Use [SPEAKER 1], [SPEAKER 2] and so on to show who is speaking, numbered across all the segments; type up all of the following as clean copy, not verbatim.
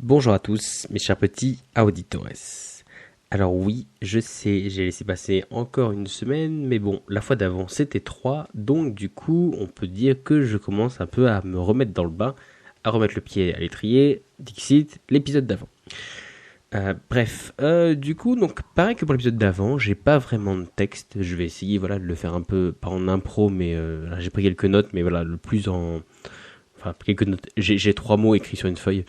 [SPEAKER 1] Bonjour à tous, mes chers petits auditores. Alors oui, je sais, j'ai laissé passer encore une semaine, mais bon, la fois d'avant c'était 3, donc du coup, on peut dire que je commence un peu à me remettre dans le bain, à remettre le pied à l'étrier, Dixit, l'épisode d'avant. Du coup, donc pareil que pour l'épisode d'avant, j'ai pas vraiment de texte, je vais essayer de le faire un peu, pas en impro, mais là, j'ai pris quelques notes, mais voilà, le plus en... Enfin, quelques notes, j'ai 3 mots écrits sur une feuille.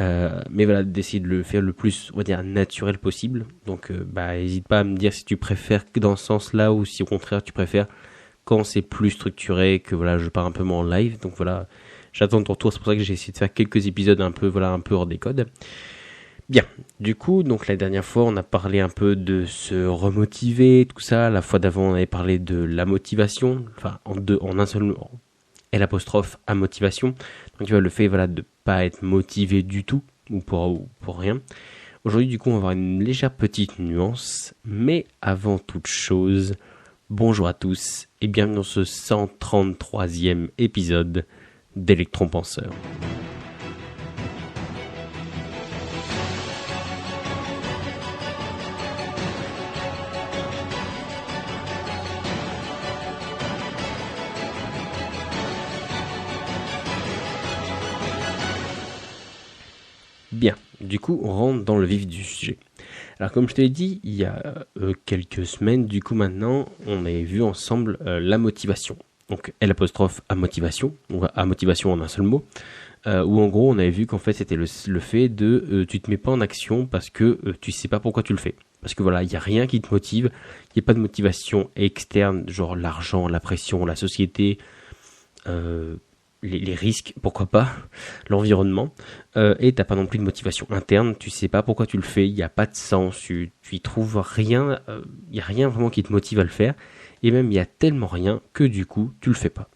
[SPEAKER 1] Mais voilà, d'essayer de le faire le plus, on va dire, naturel possible. Donc, n'hésite pas à me dire si tu préfères que dans ce sens-là ou si au contraire tu préfères quand c'est plus structuré, que voilà, je pars un peu moins en live. Donc voilà, j'attends ton retour. C'est pour ça que j'ai essayé de faire quelques épisodes un peu hors des codes. Bien. Du coup, donc la dernière fois, on a parlé un peu de se remotiver, tout ça. La fois d'avant, on avait parlé de la motivation. Enfin, en un seul, L apostrophe à motivation. Donc tu vois, le fait de pas être motivé du tout ou pour rien. Aujourd'hui, du coup, on va avoir une légère petite nuance, mais avant toute chose, bonjour à tous et bienvenue dans ce 133e épisode d'Electron Penseur. Bien, du coup, on rentre dans le vif du sujet. Alors, comme je te l'ai dit, il y a quelques semaines, du coup, maintenant, on avait vu ensemble la motivation. Donc, L apostrophe à motivation, ou à motivation en un seul mot, où en gros, on avait vu qu'en fait, c'était le fait de tu te mets pas en action parce que tu sais pas pourquoi tu le fais. Parce que voilà, il n'y a rien qui te motive, il n'y a pas de motivation externe, genre l'argent, la pression, la société, les risques, pourquoi pas, l'environnement, et t'as pas non plus de motivation interne, tu sais pas pourquoi tu le fais, il n'y a pas de sens, tu y trouves rien, il n'y a rien vraiment qui te motive à le faire, et même il y a tellement rien que du coup tu le fais pas.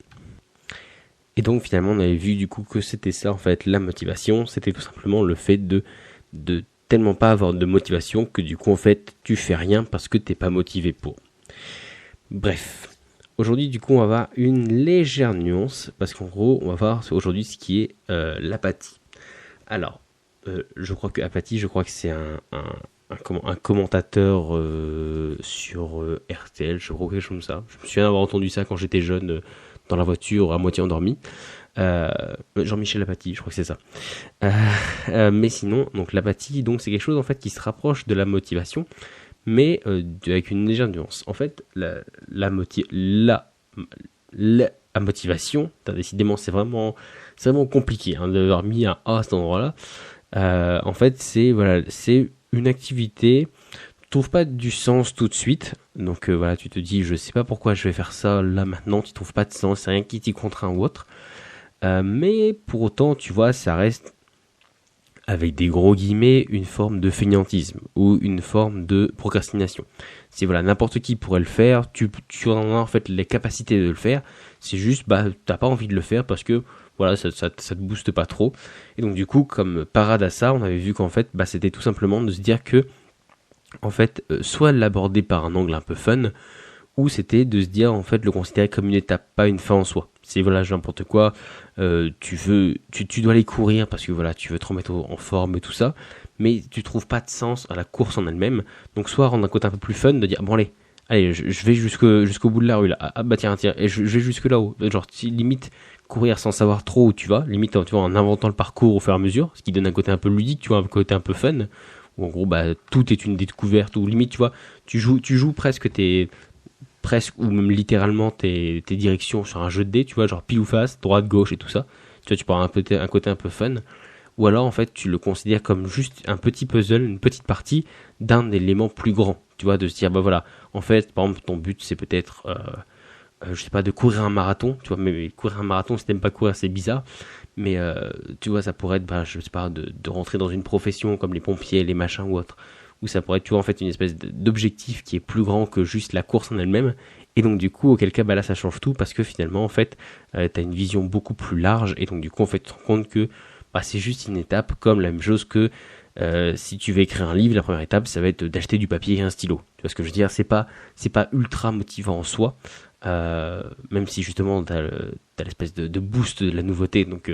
[SPEAKER 1] Et donc finalement on avait vu du coup que c'était ça en fait, la motivation, c'était tout simplement le fait de tellement pas avoir de motivation que du coup en fait tu fais rien parce que t'es pas motivé pour. Bref. Aujourd'hui, du coup, on va avoir une légère nuance, parce qu'en gros, on va voir aujourd'hui ce qui est l'apathie. Alors, je crois que c'est un commentateur sur RTL, je crois, quelque chose comme ça. Je me souviens avoir entendu ça quand j'étais jeune, dans la voiture, à moitié endormi. Jean-Michel Apathy, je crois que c'est ça. Mais sinon, donc l'apathie, donc c'est quelque chose en fait qui se rapproche de la motivation, mais avec une légère nuance. En fait, la motivation, décidément, c'est vraiment compliqué d'avoir mis un A à cet endroit-là. En fait, c'est une activité, tu trouves pas du sens tout de suite. Donc tu te dis, je sais pas pourquoi je vais faire ça là maintenant, tu trouves pas de sens, c'est rien qui t'y contraint ou autre. Mais pour autant, tu vois, ça reste avec des gros guillemets, une forme de fainéantisme ou une forme de procrastination. C'est n'importe qui pourrait le faire, tu en as en fait les capacités de le faire, c'est juste t'as pas envie de le faire parce que ça te booste pas trop. Et donc du coup, comme parade à ça, on avait vu qu'en fait c'était tout simplement de se dire que en fait soit l'aborder par un angle un peu fun, ou c'était de se dire en fait le considérer comme une étape, pas une fin en soi. C'est n'importe quoi, tu dois aller courir parce que tu veux te remettre en forme et tout ça, mais tu trouves pas de sens à la course en elle-même. Donc soit rendre un côté un peu plus fun, de dire bon allez je vais jusqu'au bout de la rue là, tiens et je vais jusque là-haut, genre limite courir sans savoir trop où tu vas, limite tu vois en inventant le parcours au fur et à mesure, ce qui donne un côté un peu ludique, tu vois, un côté un peu fun, où en gros tout est une découverte, ou limite tu vois tu joues presque ou même littéralement tes directions sur un jeu de dés, tu vois, genre pile ou face, droite, gauche et tout ça. Tu vois, tu peux avoir un côté un peu fun. Ou alors, en fait, tu le considères comme juste un petit puzzle, une petite partie d'un élément plus grand. Tu vois, de se dire, en fait, par exemple, ton but, c'est peut-être, je sais pas, de courir un marathon. Tu vois, mais courir un marathon, si t'aimes pas courir, c'est bizarre. Mais, tu vois, ça pourrait être, je sais pas, de rentrer dans une profession comme les pompiers, les machins ou autre, où ça pourrait être, tu vois, en fait, une espèce d'objectif qui est plus grand que juste la course en elle-même. Et donc, du coup, auquel cas, là, ça change tout parce que finalement, en fait, t'as une vision beaucoup plus large. Et donc, du coup, en fait, tu te rends compte que c'est juste une étape comme la même chose que si tu veux écrire un livre, la première étape, ça va être d'acheter du papier et un stylo. Tu vois ce que je veux dire? C'est pas ultra motivant en soi, même si justement, t'as l'espèce de boost de la nouveauté. Donc,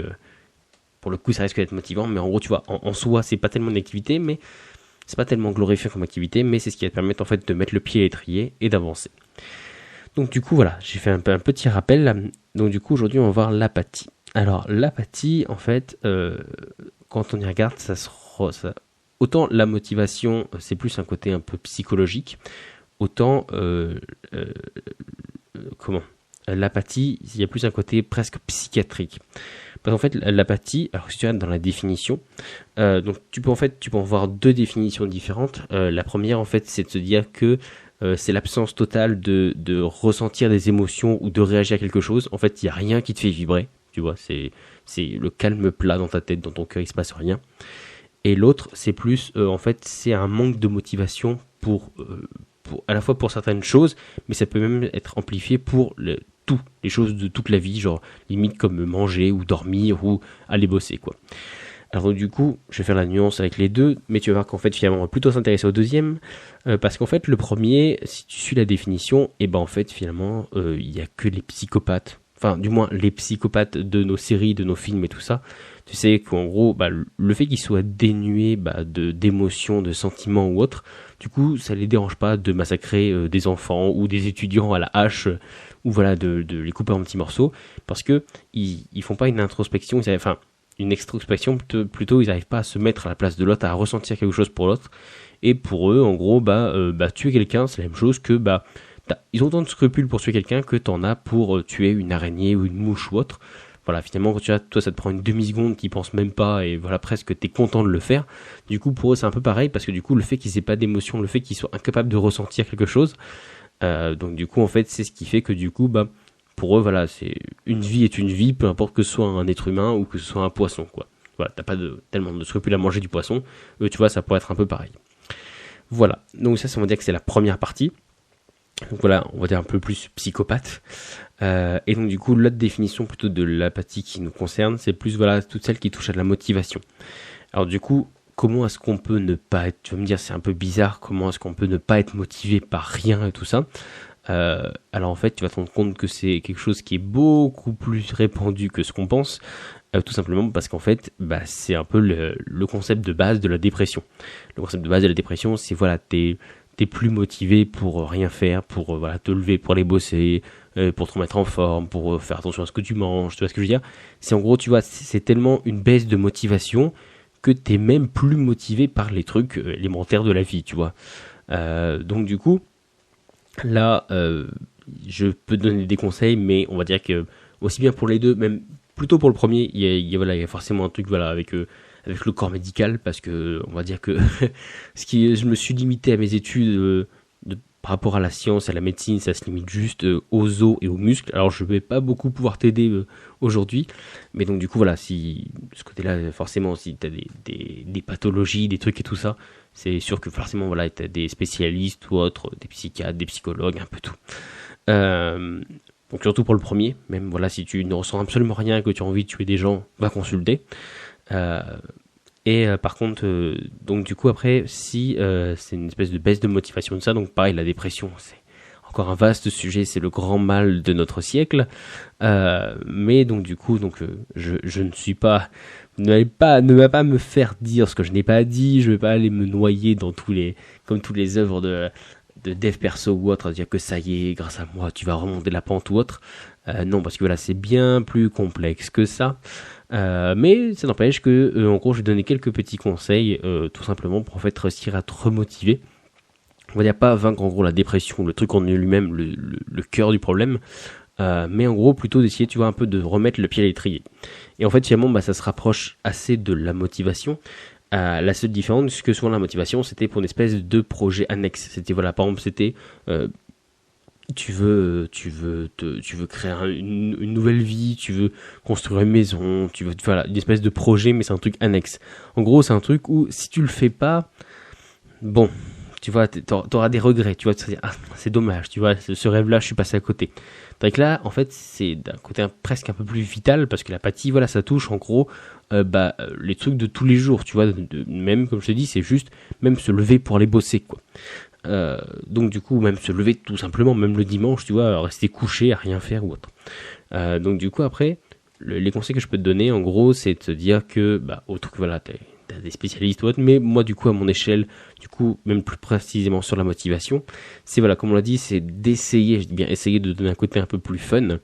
[SPEAKER 1] pour le coup, ça risque d'être motivant, mais en gros, tu vois, en soi, c'est pas tellement une activité, mais c'est pas tellement glorifiant comme activité, mais c'est ce qui va te permettre en fait de mettre le pied à l'étrier et d'avancer. Donc du coup, voilà, j'ai fait un petit rappel. Donc du coup, aujourd'hui, on va voir l'apathie. Alors, l'apathie, en fait, quand on y regarde, autant la motivation, c'est plus un côté un peu psychologique, autant l'apathie, il y a plus un côté presque psychiatrique. Parce qu'en fait, l'apathie, alors si tu regardes dans la définition, donc tu peux en voir deux définitions différentes. La première, en fait, c'est de se dire que c'est l'absence totale de ressentir des émotions ou de réagir à quelque chose. En fait, il n'y a rien qui te fait vibrer. Tu vois, c'est le calme plat dans ta tête, dans ton cœur, il se passe rien. Et l'autre, c'est plus, en fait, c'est un manque de motivation à la fois pour certaines choses, mais ça peut même être amplifié pour les choses de toute la vie, genre limite comme manger ou dormir ou aller bosser, quoi. Alors du coup, je vais faire la nuance avec les deux, mais tu vas voir qu'en fait finalement on va plutôt s'intéresser au deuxième, parce qu'en fait le premier, si tu suis la définition, et ben en fait finalement il y a que les psychopathes, enfin du moins les psychopathes de nos séries, de nos films et tout ça. Tu sais qu'en gros, le fait qu'ils soient dénués d'émotions, de sentiments ou autre, du coup ça les dérange pas de massacrer des enfants ou des étudiants à la hache, ou voilà de les couper en petits morceaux, parce que ils font pas une introspection, une extrospection, plutôt ils n'arrivent pas à se mettre à la place de l'autre, à ressentir quelque chose pour l'autre, et pour eux en gros tuer quelqu'un c'est la même chose que ils ont autant de scrupules pour tuer quelqu'un que t'en as pour tuer une araignée ou une mouche ou autre. Voilà, finalement quand toi ça te prend une demi-seconde qu'ils pensent même pas, et voilà, presque t'es content de le faire. Du coup pour eux c'est un peu pareil, parce que du coup le fait qu'ils aient pas d'émotion, le fait qu'ils soient incapables de ressentir quelque chose, donc du coup en fait c'est ce qui fait que du coup pour eux, voilà, c'est une vie est une vie, peu importe que ce soit un être humain ou que ce soit un poisson, quoi. Voilà, t'as pas tellement de scrupules à manger du poisson. Tu vois, ça pourrait être un peu pareil. Voilà, donc ça on va dire que c'est la première partie. Donc voilà, on va dire un peu plus psychopathe. Et donc du coup, l'autre définition plutôt de l'apathie qui nous concerne, c'est plus voilà toutes celles qui touchent à la motivation. Alors du coup, comment est-ce qu'on peut ne pas être, tu vas me dire c'est un peu bizarre, comment est-ce qu'on peut ne pas être motivé par rien et tout ça. Alors en fait, tu vas te rendre compte que c'est quelque chose qui est beaucoup plus répandu que ce qu'on pense, tout simplement parce qu'en fait, c'est un peu le concept de base de la dépression. Le concept de base de la dépression, c'est voilà, t'es plus motivé pour rien faire, pour voilà te lever, pour aller bosser, pour te remettre en forme, pour faire attention à ce que tu manges, tu vois ce que je veux dire. C'est en gros, tu vois, c'est tellement une baisse de motivation que t'es même plus motivé par les trucs élémentaires de la vie, tu vois. Donc du coup, là, je peux te donner des conseils, mais on va dire que aussi bien pour les deux, même plutôt pour le premier, il y a forcément un truc voilà avec le corps médical, parce que on va dire que je me suis limité à mes études par rapport à la science, à la médecine, ça se limite juste aux os et aux muscles. Alors je vais pas beaucoup pouvoir t'aider aujourd'hui, mais donc du coup voilà, si ce côté-là forcément, si t'as des pathologies, des trucs et tout ça, c'est sûr que forcément voilà, t'as des spécialistes ou autres, des psychiatres, des psychologues, un peu tout. Donc surtout pour le premier, même voilà, si tu ne ressens absolument rien, que tu as envie de tuer des gens, va consulter. Par contre, donc du coup après, si c'est une espèce de baisse de motivation de ça, donc pareil, la dépression, c'est encore un vaste sujet, c'est le grand mal de notre siècle. Mais donc du coup, je ne suis pas, ne va pas me faire dire ce que je n'ai pas dit. Je vais pas aller me noyer dans comme tous les œuvres de dev perso ou autre, à dire que ça y est, grâce à moi, tu vas remonter la pente ou autre. Non, parce que voilà, c'est bien plus complexe que ça. Mais ça n'empêche que, en gros, je vais donner quelques petits conseils, tout simplement pour en fait réussir à te remotiver. On va dire pas vaincre en gros la dépression, le truc en lui-même, le cœur du problème, mais en gros plutôt d'essayer, tu vois, un peu de remettre le pied à l'étrier. Et en fait, finalement, ça se rapproche assez de la motivation. La seule différence, c'est que souvent la motivation, c'était pour une espèce de projet annexe. C'était voilà, par exemple, c'était tu veux créer une nouvelle vie, tu veux construire une maison, tu veux voilà, une espèce de projet, mais c'est un truc annexe. En gros, c'est un truc où si tu le fais pas, bon, tu vois, t'auras des regrets, tu vois, tu vas te dire, ah, c'est dommage, tu vois, ce rêve-là, je suis passé à côté. Donc là, en fait, c'est d'un côté presque un peu plus vital, parce que l'apathie, voilà, ça touche en gros les trucs de tous les jours, tu vois, même comme je te dis, c'est juste même se lever pour aller bosser, quoi. Donc du coup, même se lever tout simplement, même le dimanche, tu vois, rester couché à rien faire ou autre. Donc du coup, après, les conseils que je peux te donner, en gros, c'est de te dire que, autre que voilà, t'as des spécialistes ou autres, mais moi, du coup, à mon échelle, du coup, même plus précisément sur la motivation, c'est voilà, comme on l'a dit, c'est d'essayer, je dis bien essayer de donner un côté un peu plus fun,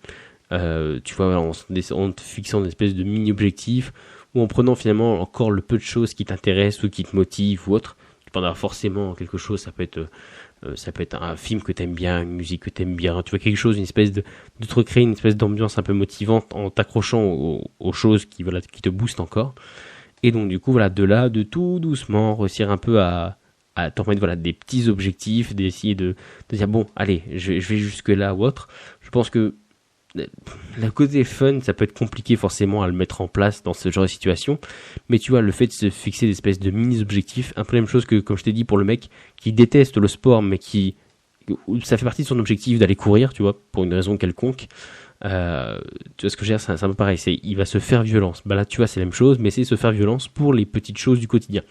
[SPEAKER 1] tu vois, voilà, en te fixant une espèce de mini-objectif, ou en prenant finalement encore le peu de choses qui t'intéressent ou qui te motivent ou autre. Tu peux en avoir forcément quelque chose, ça peut être un film que t'aimes bien, une musique que t'aimes bien, tu vois, quelque chose, une espèce de te recréer une espèce d'ambiance un peu motivante en t'accrochant aux choses qui te boostent encore. Et donc du coup voilà, de là, de tout doucement réussir un peu à t'en mettre voilà des petits objectifs, d'essayer de dire bon allez, je vais jusque là ou autre. Je pense que le côté fun, ça peut être compliqué forcément à le mettre en place dans ce genre de situation, mais tu vois, le fait de se fixer des espèces de mini-objectifs, un peu la même chose que, comme je t'ai dit, pour le mec qui déteste le sport, mais ça fait partie de son objectif d'aller courir, tu vois, pour une raison quelconque. Tu vois ce que je veux dire, c'est un peu pareil, il va se faire violence. Bah là, tu vois, c'est la même chose, mais c'est se faire violence pour les petites choses du quotidien.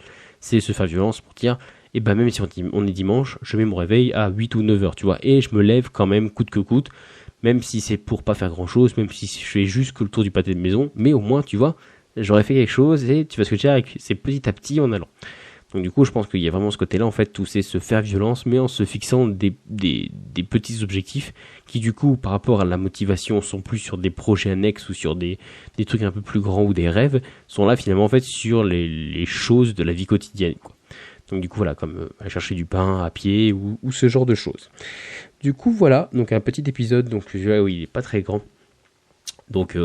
[SPEAKER 1] C'est se faire violence pour dire, et ben même si on est dimanche, je mets mon réveil à 8 ou 9 heures, tu vois, et je me lève quand même coûte que coûte, même si c'est pour pas faire grand chose, même si je fais juste que le tour du pâté de maison, mais au moins, tu vois, j'aurais fait quelque chose, et tu vois ce que je veux dire, c'est petit à petit en allant. Donc du coup, je pense qu'il y a vraiment ce côté-là, en fait, où c'est se faire violence, mais en se fixant des petits objectifs qui, du coup, par rapport à la motivation, sont plus sur des projets annexes ou sur des trucs un peu plus grands ou des rêves, sont là finalement, en fait, sur les choses de la vie quotidienne, quoi. Donc du coup, voilà, comme aller chercher du pain à pied ou ce genre de choses. Du coup, voilà, donc un petit épisode, donc celui-là, oui, il est pas très grand. Donc,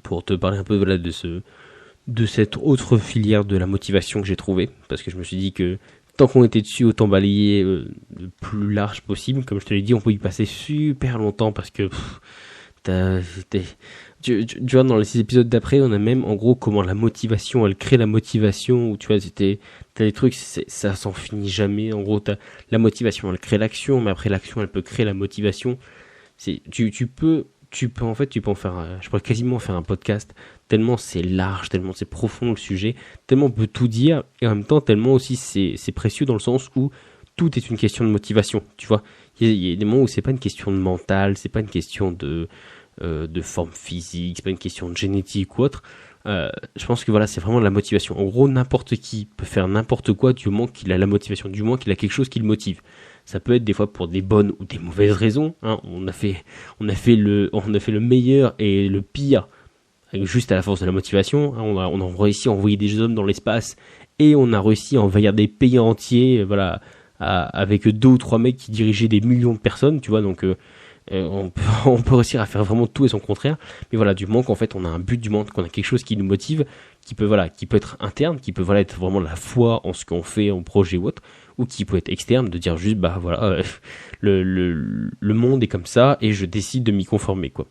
[SPEAKER 1] pour te parler un peu voilà, de cette autre filière de la motivation que j'ai trouvée, parce que je me suis dit que tant qu'on était dessus, autant balayer le plus large possible. Comme je te l'ai dit, on peut y passer super longtemps parce que tu vois, dans les 6 épisodes d'après, on a même en gros comment la motivation, elle crée la motivation, ou tu vois, t'as des trucs, ça s'en finit jamais. En gros, la motivation, elle crée l'action, mais après l'action, elle peut créer la motivation. Tu peux en faire, je pourrais quasiment faire un podcast, tellement c'est large, tellement c'est profond le sujet, tellement on peut tout dire, et en même temps tellement aussi c'est précieux dans le sens où tout est une question de motivation, tu vois. Il y a des moments où c'est pas une question de mental, c'est pas une question de forme physique, c'est pas une question de génétique ou autre. Je pense que voilà, c'est vraiment de la motivation. En gros, n'importe qui peut faire n'importe quoi du moment qu'il a la motivation, du moment qu'il a quelque chose qui le motive. Ça peut être des fois pour des bonnes ou des mauvaises raisons, hein. On a fait le meilleur et le pire juste à la force de la motivation, hein. On a réussi à envoyer des hommes dans l'espace et on a réussi à envahir des pays entiers, voilà, avec 2 ou 3 mecs qui dirigeaient des millions de personnes, tu vois. Donc on peut réussir à faire vraiment tout et son contraire, mais voilà, du moment qu'en fait on a un but, du moment qu'on a quelque chose qui nous motive, qui peut être interne, qui peut voilà être vraiment la foi en ce qu'on fait, en projet ou autre, ou qui peut être externe, de dire juste le monde est comme ça et je décide de m'y conformer, quoi.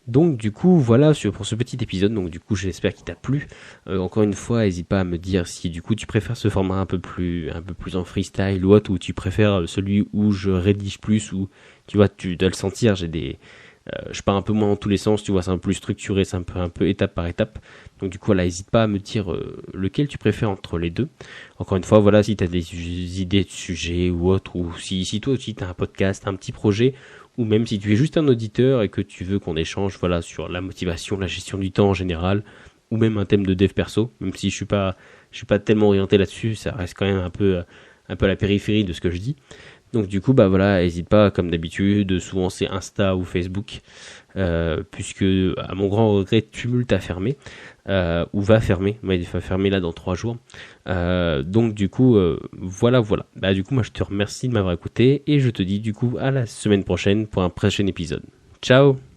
[SPEAKER 1] Donc du coup voilà pour ce petit épisode. Donc du coup j'espère qu'il t'a plu. Encore une fois, n'hésite pas à me dire si du coup tu préfères ce format un peu plus en freestyle ou autre, ou tu préfères celui où je rédige plus, ou tu vois, tu dois le sentir, je pars un peu moins dans tous les sens, tu vois, c'est un peu plus structuré, c'est un peu étape par étape. Donc du coup voilà, n'hésite pas à me dire lequel tu préfères entre les deux. Encore une fois, voilà, si tu as des idées de sujets ou autre, ou si toi aussi tu as un podcast, un petit projet, ou même si tu es juste un auditeur et que tu veux qu'on échange voilà sur la motivation, la gestion du temps en général, ou même un thème de dev perso, même si je suis pas tellement orienté là-dessus, ça reste quand même un peu à la périphérie de ce que je dis. Donc du coup voilà, n'hésite pas, comme d'habitude, souvent c'est Insta ou Facebook, puisque à mon grand regret Tumult a fermé, ou va fermer, il va fermer là dans 3 jours. Donc du coup voilà. Du coup moi je te remercie de m'avoir écouté et je te dis du coup à la semaine prochaine pour un prochain épisode. Ciao.